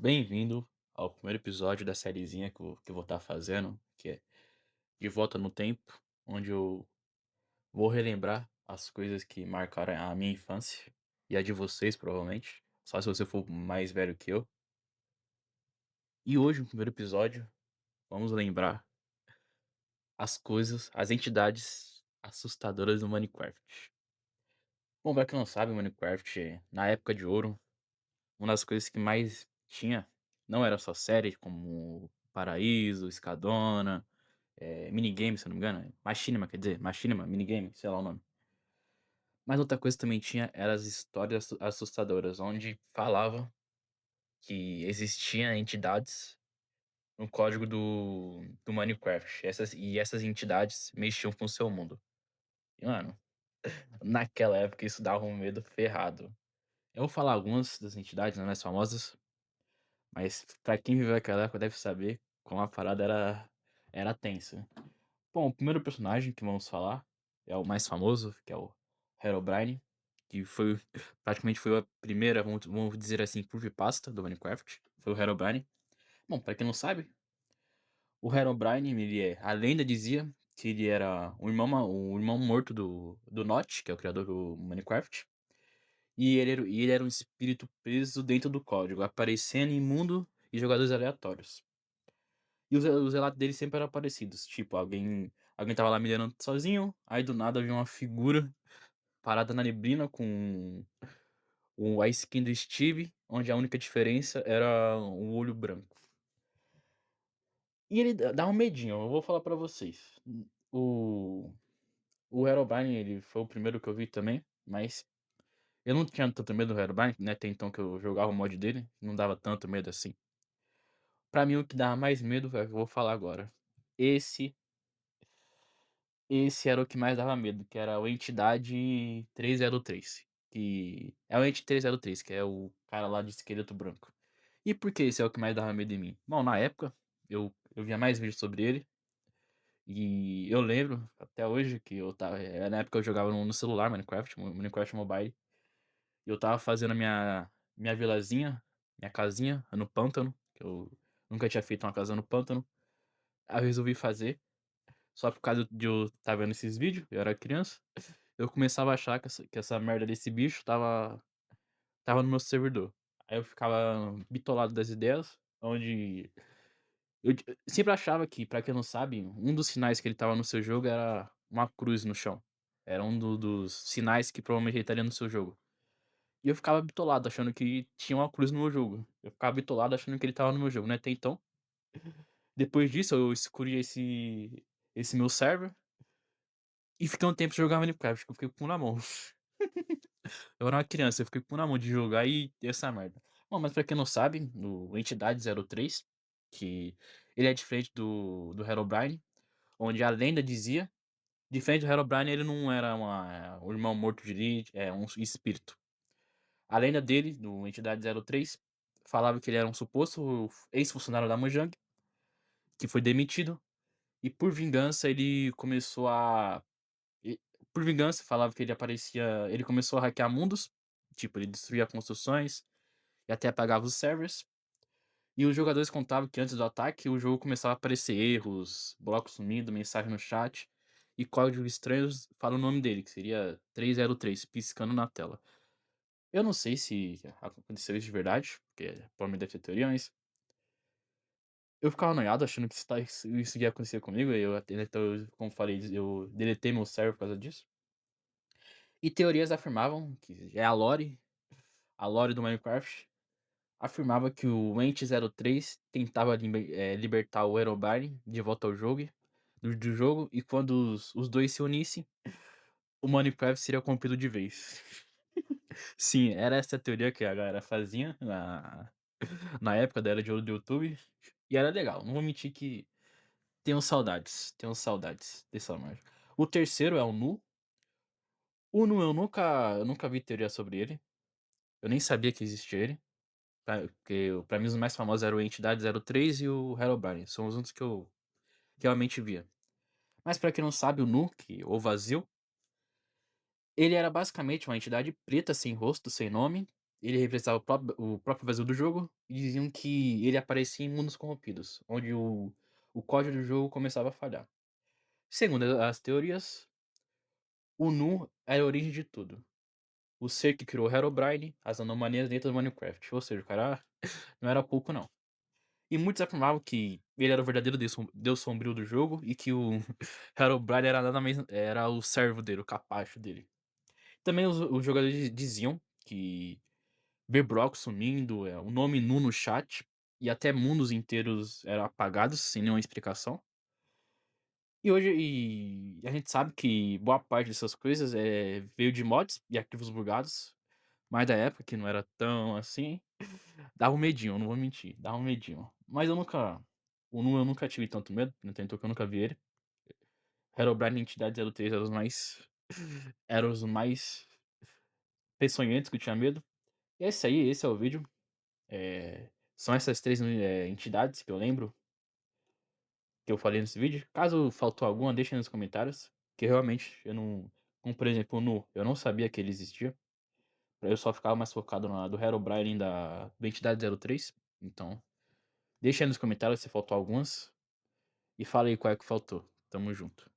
Bem-vindo ao primeiro episódio da sériezinha que eu vou estar fazendo, que é De Volta no Tempo, onde eu vou relembrar as coisas que marcaram a minha infância e a de vocês, provavelmente, só se você for mais velho que eu. E hoje, no primeiro episódio, vamos lembrar as entidades assustadoras do Minecraft. Bom, pra quem não sabe, o Minecraft, na época de ouro, uma das coisas que mais tinha não era só série como Paraíso, Escadona, minigame, se eu não me engano. Machinima, quer dizer, Machinima, minigame, sei lá o nome. Mas outra coisa também tinha era as histórias assustadoras, onde falava que existiam entidades no código do Minecraft. Essas entidades mexiam com o seu mundo. E, mano, naquela época isso dava um medo ferrado. Eu vou falar algumas das entidades, né, mais famosas, mas pra quem viveu aquela época deve saber como a parada era tensa. Bom, o primeiro personagem que vamos falar é o mais famoso, que é o Herobrine, que foi praticamente foi a primeira, vamos dizer assim, creepypasta do Minecraft, foi o Herobrine. Bom, pra quem não sabe, o Herobrine, a lenda dizia que ele era o irmão morto do Notch, que é o criador do Minecraft, e ele era um espírito preso dentro do código, aparecendo em mundo e jogadores aleatórios. E os relatos dele sempre eram parecidos, tipo, alguém tava lá minerando sozinho, aí do nada havia uma figura parada na neblina com a skin do Steve, onde a única diferença era o olho branco. E ele dá um medinho, eu vou falar pra vocês. O o Herobrine, ele foi o primeiro que eu vi também, mas eu não tinha tanto medo do Herobrine, né, até então que eu jogava o mod dele, não dava tanto medo assim. Pra mim o que dava mais medo é o que eu vou falar agora. Esse Esse era o que mais dava medo, que era o Entidade 303, que é o Ente 303, que é o cara lá de esqueleto branco. E por que esse é o que mais dava medo em mim? Bom, na época, eu via mais vídeos sobre ele, e eu lembro até hoje que na época eu jogava no celular Minecraft Mobile, e eu tava fazendo a minha vilazinha, minha casinha no pântano, que eu nunca tinha feito uma casa no pântano, aí eu resolvi fazer, só por causa de eu estar vendo esses vídeos, eu era criança. Eu começava a achar que essa merda desse bicho tava no meu servidor. Aí eu ficava bitolado das ideias, onde eu sempre achava que, pra quem não sabe, um dos sinais que ele tava no seu jogo era uma cruz no chão. Era um dos sinais que provavelmente ele estaria no seu jogo. E eu ficava bitolado achando que tinha uma cruz no meu jogo. Eu ficava bitolado achando que ele tava no meu jogo, né, até então. Depois disso eu excluí esse meu server e fiquei um tempo jogando Minecraft, que eu fiquei com um na mão. Eu era uma criança, eu fiquei com na mão de jogar e ter essa merda. Bom, mas pra quem não sabe, o Entidade 03, que ele é diferente do Herobrine, onde a lenda dizia, diferente do Herobrine, ele não era um irmão morto de um espírito. A lenda dele, do Entidade 03, falava que ele era um suposto ex-funcionário da Mojang, que foi demitido, e por vingança ele começou a. e- Por vingança, falava que ele aparecia. Ele começou a hackear mundos, tipo, ele destruía construções e até apagava os servers. E os jogadores contavam que antes do ataque o jogo começava a aparecer erros, blocos sumindo, mensagem no chat e códigos estranhos falando o nome dele, que seria 303 piscando na tela. Eu não sei se aconteceu isso de verdade, porque provavelmente deve ter teoria, mas eu ficava noiado achando que isso ia acontecer comigo, e eu até, então, como falei, eu deletei meu server por causa disso. E teorias afirmavam que é a lore do Minecraft, afirmava que o Ente 03 tentava libertar o Herobrine de volta ao jogo, do jogo, e quando os dois se unissem, o Minecraft seria corrompido de vez. Sim, era essa a teoria que a galera fazia na época da era de ouro do YouTube, e era legal. Não vou mentir que tenho saudades dessa imagem. O terceiro é o Nu. O Nu eu nunca vi teoria sobre ele, eu nem sabia que existia ele. Porque pra mim os mais famosos eram o Entidade 03 e o Herobrine. São os únicos que eu realmente via. Mas pra quem não sabe, o Nuke, ou Vazio, ele era basicamente uma entidade preta sem rosto, sem nome. ele representava o próprio vazio do jogo, e diziam que ele aparecia em mundos corrompidos, onde o código do jogo começava a falhar. Segundo as teorias, o Nu era a origem de tudo. O ser que criou o Herobrine, as anomalias dentro do Minecraft. Ou seja, o cara não era pouco não. E muitos afirmavam que ele era o verdadeiro deus sombrio do jogo e que o Herobrine era nada mais era o servo dele, o capacho dele. Também os jogadores diziam que ver Brock sumindo, o nome Nu no chat e até mundos inteiros eram apagados sem nenhuma explicação. E a gente sabe que boa parte dessas coisas, veio de mods e arquivos bugados, mas da época que não era tão assim, dava um medinho, eu não vou mentir, dava um medinho. Mas o Nu eu nunca tive tanto medo, no entanto que eu nunca vi ele. Herobrine e Entidade 03 eram os mais peçonhentos que eu tinha medo. E é isso aí, esse é o vídeo. São essas 3 entidades que eu lembro, que eu falei nesse vídeo. Caso faltou alguma, deixa aí nos comentários, que realmente eu não, como por exemplo o Nu, eu não sabia que ele existia. Eu só ficava mais focado na do Herobrine e da Entidade 03. Então, deixa aí nos comentários se faltou algumas, e fala aí qual é que faltou. Tamo junto.